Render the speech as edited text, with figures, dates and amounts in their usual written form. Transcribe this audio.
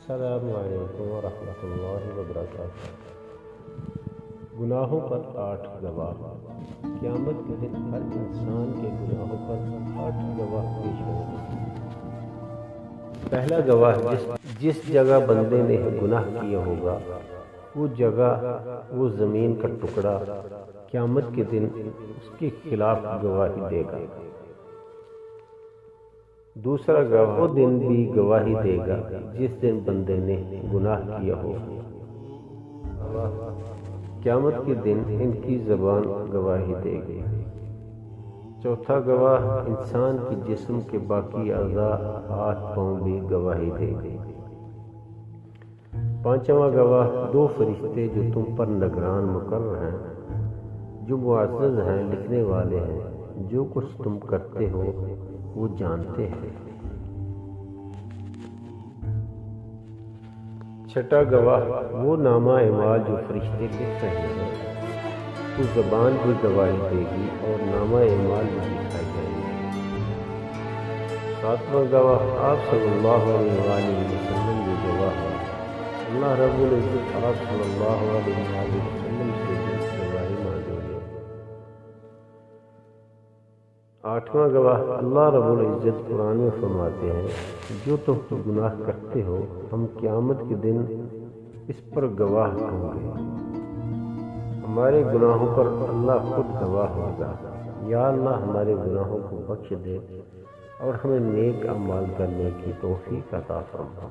السلام علیکم ورحمۃ اللہ وبرکاتہ۔ گناہوں پر 8 گواہ۔ قیامت کے دن ہر انسان کے گناہوں پر 8 گواہ پیش ہوں گے۔ پہلا گواہ جس جگہ بندے نے گناہ کیا ہوگا وہ جگہ، وہ زمین کا ٹکڑا قیامت کے دن اس کے خلاف گواہی دے گا۔ دوسرا گواہ وہ دن بھی گواہی دے گا جس دن بندے نے گناہ کیا ہوگا۔ قیامت کے دن ان کی زبان گواہی دے گی۔ چوتھا گواہ انسان کے جسم کے باقی اعضاء، ہاتھ پاؤں بھی گواہی دے گی۔ پانچواں گواہ 2 فرشتے جو تم پر نگران مقرر ہیں، جو معزز ہیں، لکھنے والے ہیں، جو کچھ تم کرتے ہو وہ جانتے ہیں۔ چھٹا گواہ وہ نامہ اعمال جو فرشتے لکھ رہے ہیں، تو زبان بھی گواہی دے گی اور نامہ اعمال بھی لکھائے جائیں گے۔ ساتواں گواہ آپ صلی اللہ علیہ وآلہ وسلم جو گواہ ہے، اللہ رب العزت آپ صلی اللہ علیہ وآلہ وسلم سے بھی گواہی مانگیں گے۔ آٹھواں گواہ اللہ رب العزت قرآن میں فرماتے ہیں، جو تم گناہ کرتے ہو ہم قیامت کے دن اس پر گواہ ہوں گے۔ ہمارے گناہوں پر اللہ خود گواہ ہوگا۔ یا اللہ ہمارے گناہوں کو بخش دے اور ہمیں نیک اعمال کرنے کی توفیق عطا فرما۔